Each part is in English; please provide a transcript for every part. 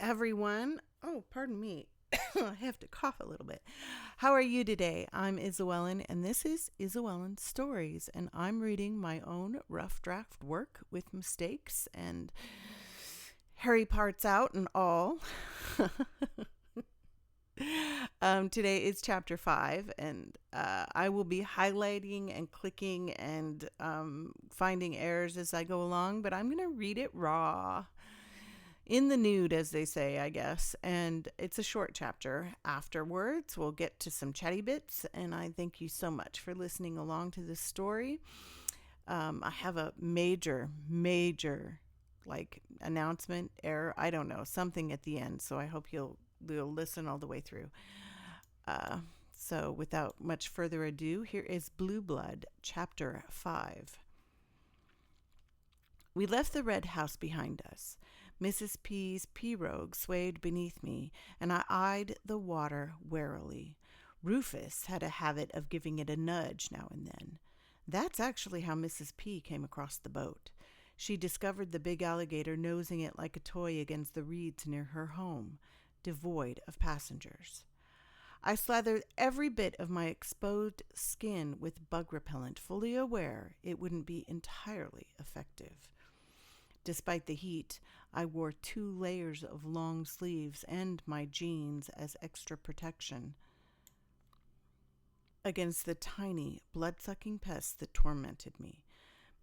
everyone. Oh, pardon me. I have to cough a little bit. How are you today? I'm Isabellen, and this is Isabellen's Stories, and I'm reading my own rough draft work with mistakes and hairy parts out and all. Today is chapter 5, and I will be highlighting and clicking and finding errors as I go along, but I'm going to read it raw. In the nude, as they say, I guess. And it's a short chapter. Afterwards, we'll get to some chatty bits. And I thank you so much for listening along to this story. I have a major, like announcement error. I don't know, something at the end. So I hope you'll listen all the way through. Uh, so without much further ado, here is Blue Blood, chapter 5. We left the red house behind us. Mrs. P's pirogue swayed beneath me, and I eyed the water warily. Rufus had a habit of giving it a nudge now and then. That's actually how Mrs. P came across the boat. She discovered the big alligator nosing it like a toy against the reeds near her home, devoid of passengers. I slathered every bit of my exposed skin with bug repellent, fully aware it wouldn't be entirely effective. Despite the heat, I wore 2 layers of long sleeves and my jeans as extra protection against the tiny, blood-sucking pests that tormented me.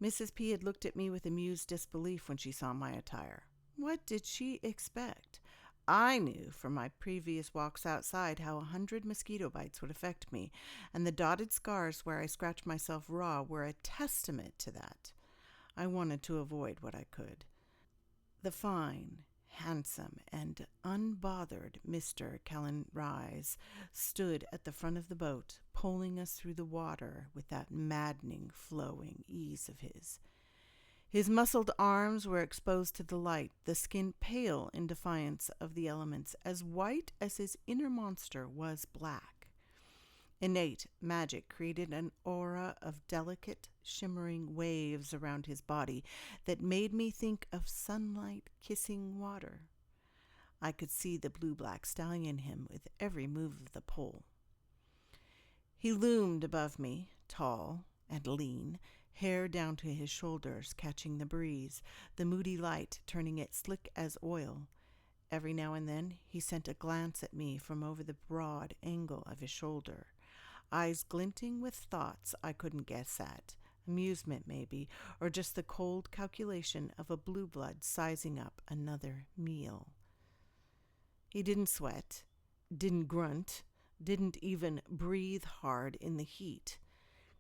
Mrs. P had looked at me with amused disbelief when she saw my attire. What did she expect? I knew from my previous walks outside how 100 mosquito bites would affect me, and the dotted scars where I scratched myself raw were a testament to that. I wanted to avoid what I could. The fine, handsome, and unbothered Mr. Callan Rise stood at the front of the boat, poling us through the water with that maddening, flowing ease of his. His muscled arms were exposed to the light, the skin pale in defiance of the elements, as white as his inner monster was black. Innate magic created an aura of delicate, shimmering waves around his body that made me think of sunlight kissing water. I could see the blue-black stallion in him with every move of the pole. He loomed above me, tall and lean, hair down to his shoulders catching the breeze, the moody light turning it slick as oil. Every now and then he sent a glance at me from over the broad angle of his shoulder. Eyes glinting with thoughts I couldn't guess at, amusement maybe, or just the cold calculation of a blue blood sizing up another meal. He didn't sweat, didn't grunt, didn't even breathe hard in the heat.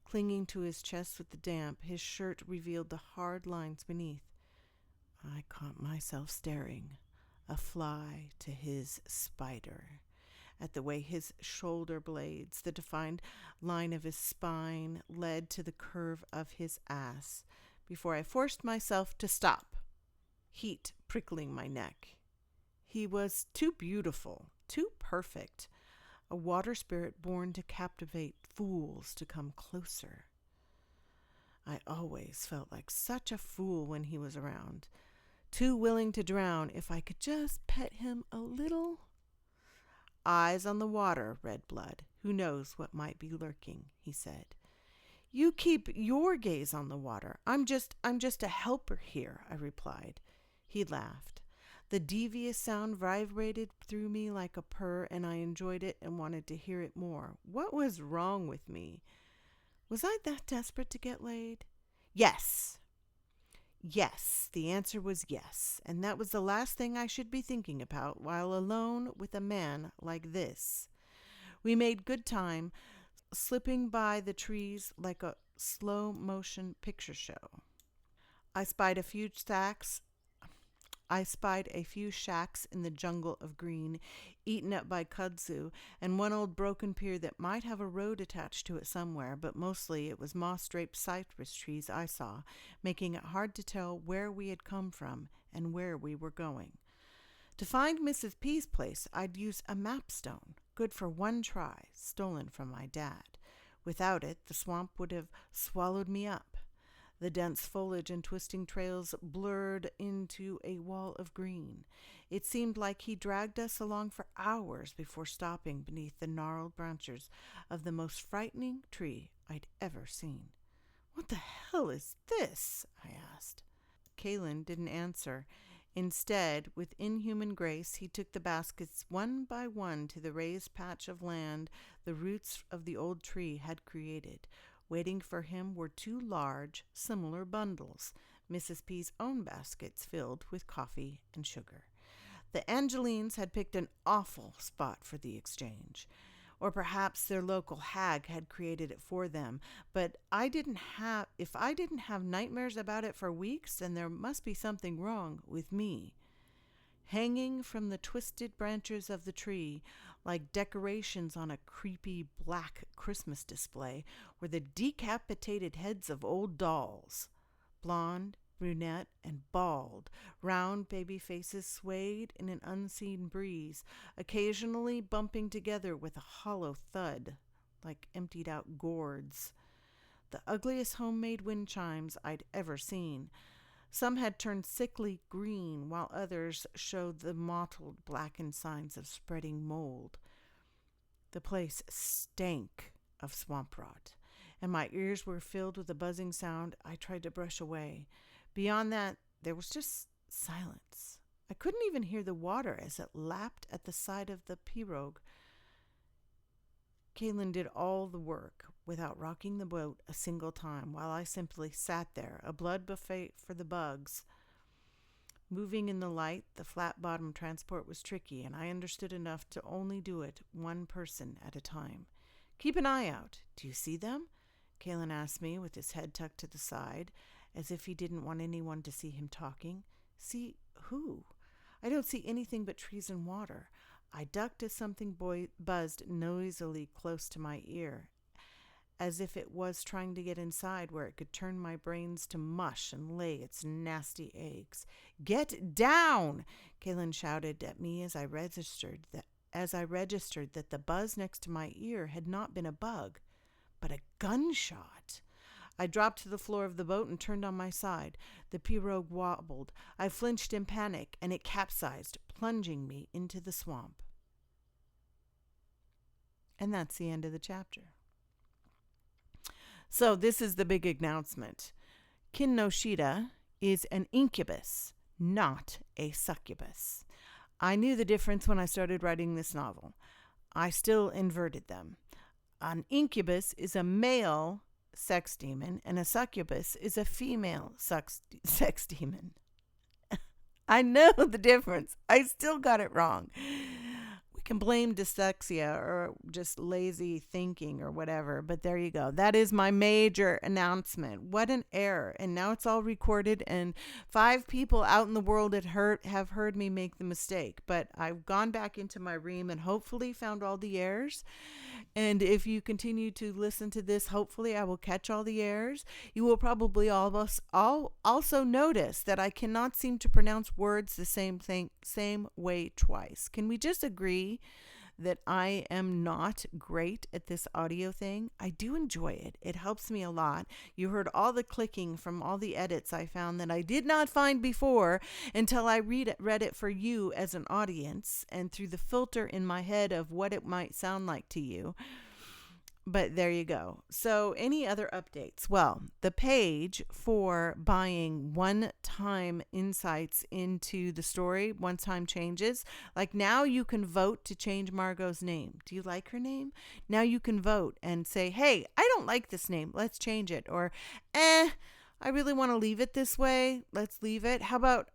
Clinging to his chest with the damp, his shirt revealed the hard lines beneath. I caught myself staring, a fly to his spider, at the way his shoulder blades, the defined line of his spine, led to the curve of his ass, before I forced myself to stop, heat prickling my neck. He was too beautiful, too perfect, a water spirit born to captivate fools to come closer. I always felt like such a fool when he was around, too willing to drown if I could just pet him a little. Eyes on the water, Red Blood. Who knows what might be lurking, he said. You keep your gaze on the water. I'm just a helper here, I replied. He laughed. The devious sound vibrated through me like a purr, and I enjoyed it and wanted to hear it more. What was wrong with me? Was I that desperate to get laid? Yes. Yes, the answer was yes, and that was the last thing I should be thinking about while alone with a man like this. We made good time, slipping by the trees like a slow-motion picture show. I spied a few shacks in the jungle of green, eaten up by kudzu, and one old broken pier that might have a road attached to it somewhere, but mostly it was moss-draped cypress trees I saw, making it hard to tell where we had come from and where we were going. To find Mrs. P's place, I'd use a mapstone, good for one try, stolen from my dad. Without it, the swamp would have swallowed me up. The dense foliage and twisting trails blurred into a wall of green. It seemed like he dragged us along for hours before stopping beneath the gnarled branches of the most frightening tree I'd ever seen. "What the hell is this?" I asked. Kalen didn't answer. Instead, with inhuman grace, he took the baskets one by one to the raised patch of land the roots of the old tree had created. Waiting for him were two large, similar bundles, Mrs. P's own baskets filled with coffee and sugar. The Angelines had picked an awful spot for the exchange. Or perhaps their local hag had created it for them. But if I didn't have nightmares about it for weeks, then there must be something wrong with me. Hanging from the twisted branches of the tree, like decorations on a creepy black Christmas display, were the decapitated heads of old dolls. Blonde, brunette, and bald, round baby faces swayed in an unseen breeze, occasionally bumping together with a hollow thud, like emptied-out gourds. The ugliest homemade wind chimes I'd ever seen. Some had turned sickly green, while others showed the mottled, blackened signs of spreading mold. The place stank of swamp rot, and my ears were filled with a buzzing sound I tried to brush away. Beyond that, there was just silence. I couldn't even hear the water as it lapped at the side of the pirogue. Caitlin did all the work without rocking the boat a single time, while I simply sat there, a blood buffet for the bugs. Moving in the light, the flat-bottomed transport was tricky, and I understood enough to only do it one person at a time. "Keep an eye out. Do you see them?" Caitlin asked me with his head tucked to the side, as if he didn't want anyone to see him talking. "See who?" "I don't see anything but trees and water." I ducked as something buzzed noisily close to my ear, as if it was trying to get inside where it could turn my brains to mush and lay its nasty eggs. "Get down!" Kaylin shouted at me as I registered that the buzz next to my ear had not been a bug, but a gunshot. I dropped to the floor of the boat and turned on my side. The pirogue wobbled. I flinched in panic, and it capsized, plunging me into the swamp. And that's the end of the chapter. So this is the big announcement. Kinnoshita is an incubus, not a succubus. I knew the difference when I started writing this novel. I still inverted them. An incubus is a male sex demon, and a succubus is a female sex demon. I know the difference. I still got it wrong. We can blame dyslexia or just lazy thinking or whatever, but there you go. That is my major announcement. What an error. And now it's all recorded, and 5 people out in the world have heard me make the mistake. But I've gone back into my ream and hopefully found all the errors. And if you continue to listen to this, hopefully I will catch all the errors. You will probably also notice that I cannot seem to pronounce words the same way twice. Can we just agree that I am not great at this audio thing? I do enjoy it. It helps me a lot. You heard all the clicking from all the edits I found that I did not find before until I read it for you as an audience and through the filter in my head of what it might sound like to you. But there you go. So any other updates? Well, the page for buying one-time insights into the story, one-time changes. Like now you can vote to change Margot's name. Do you like her name? Now you can vote and say, hey, I don't like this name. Let's change it. Or, I really want to leave it this way. Let's leave it. How about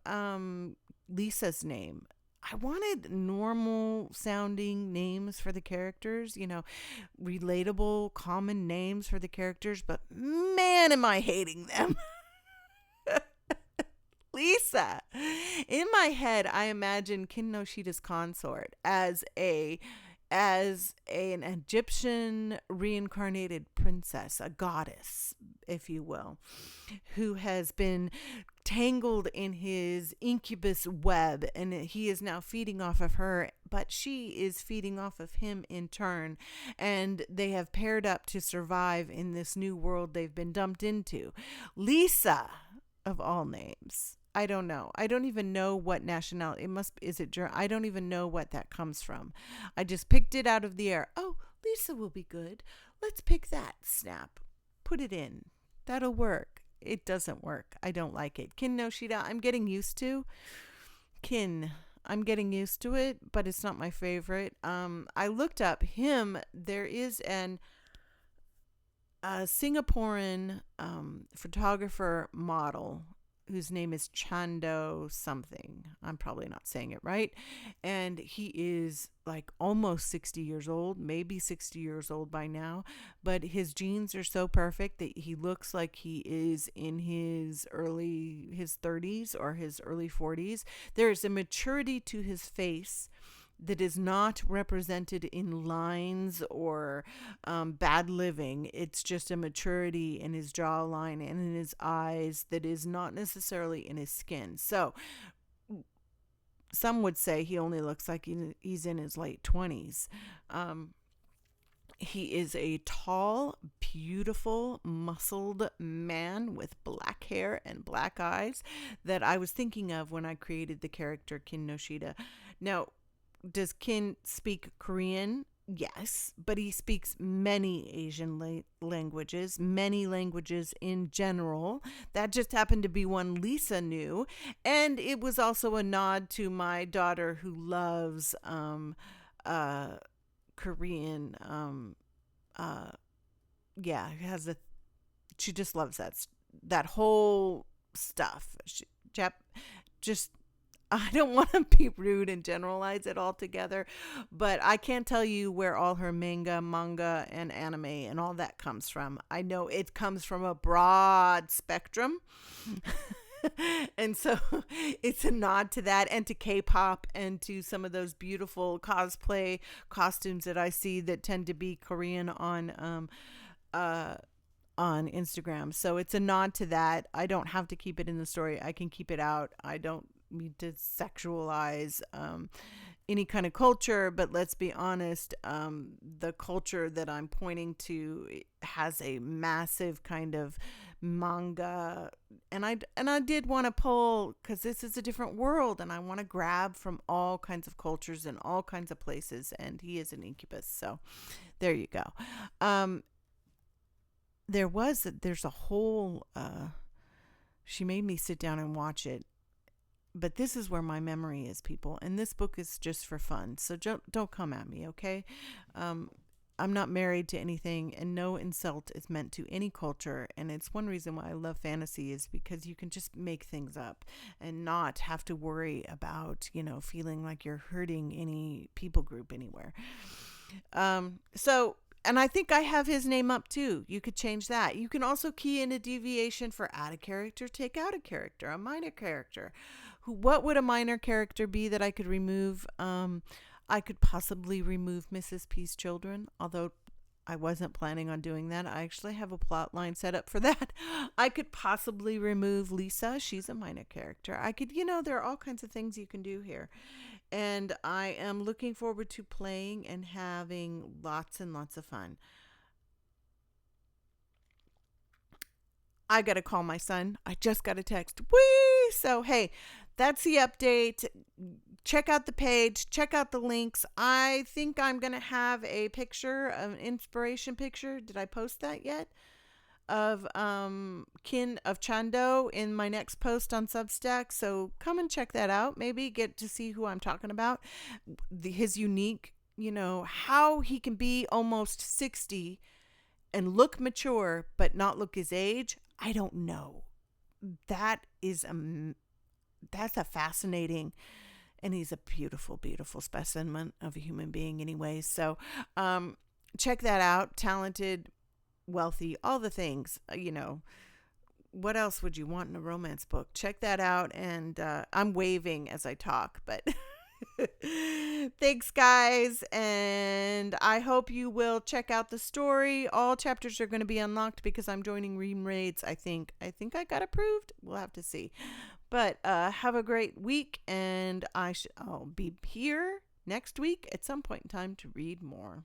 Lisa's name? I wanted normal sounding names for the characters, relatable, common names for the characters, but man, am I hating them. Lisa. In my head, I imagine Kinnoshita's consort as an Egyptian reincarnated princess, a goddess, if you will, who has been tangled in his incubus web, and he is now feeding off of her, but she is feeding off of him in turn, and they have paired up to survive in this new world they've been dumped into. Lisa, of all names. I don't know. I don't even know what nationality it must. Is it German? I don't even know what that comes from. I just picked it out of the air. Oh, Lisa will be good. Let's pick that. Snap. Put it in. That'll work. It doesn't work. I don't like it. Kin no Shida, I'm getting used to. Kin. I'm getting used to it, but it's not my favorite. I looked up him. There is a Singaporean photographer model whose name is Chando something. I'm probably not saying it right. And he is like almost 60 years old, maybe 60 years old by now. But his genes are so perfect that he looks like he is in his 30s or his early 40s. There's a maturity to his face that is not represented in lines or bad living. It's just a maturity in his jawline and in his eyes that is not necessarily in his skin. So some would say he only looks like he's in his late 20s. He is a tall, beautiful, muscled man with black hair and black eyes that I was thinking of when I created the character Kin no Shida. Now, does Kin speak Korean? Yes, but he speaks many Asian languages, many languages in general. That just happened to be one Lisa knew. And it was also a nod to my daughter who loves Korean. She just loves that whole stuff. Just I don't want to be rude and generalize it all together, but I can't tell you where all her manga, and anime and all that comes from. I know it comes from a broad spectrum. And so it's a nod to that and to K-pop and to some of those beautiful cosplay costumes that I see that tend to be Korean on Instagram. So it's a nod to that. I don't have to keep it in the story. I can keep it out. I don't need to sexualize any kind of culture, but let's be honest, the culture that I'm pointing to has a massive kind of manga, and I did want to pull, because this is a different world and I want to grab from all kinds of cultures and all kinds of places, and he is an incubus. So there you go. There's a whole she made me sit down and watch it. But this is where my memory is, people. And this book is just for fun. So don't come at me, okay? I'm not married to anything, and no insult is meant to any culture. And it's one reason why I love fantasy, is because you can just make things up and not have to worry about, feeling like you're hurting any people group anywhere. And I think I have his name up too. You could change that. You can also key in a deviation for add a character, take out a character, a minor character. What would a minor character be that I could remove? I could possibly remove Mrs. P's children, although I wasn't planning on doing that. I actually have a plot line set up for that. I could possibly remove Lisa. She's a minor character. I could, there are all kinds of things you can do here. And I am looking forward to playing and having lots and lots of fun. I got to call my son. I just got a text. Whee! So, hey, that's the update. Check out the page. Check out the links. I think I'm going to have a picture, an inspiration picture. Did I post that yet? Of Chando in my next post on Substack. So come and check that out. Maybe get to see who I'm talking about. His unique, how he can be almost 60 and look mature, but not look his age. I don't know. That's a fascinating, and he's a beautiful, beautiful specimen of a human being anyway. So check that out. Talented, wealthy, all the things, what else would you want in a romance book? Check that out. And I'm waving as I talk, but Thanks, guys, and I hope you will check out the story. All chapters are going to be unlocked because I'm joining Ream Raids. I think I got approved. We'll have to see. But have a great week, and I'll be here next week at some point in time to read more.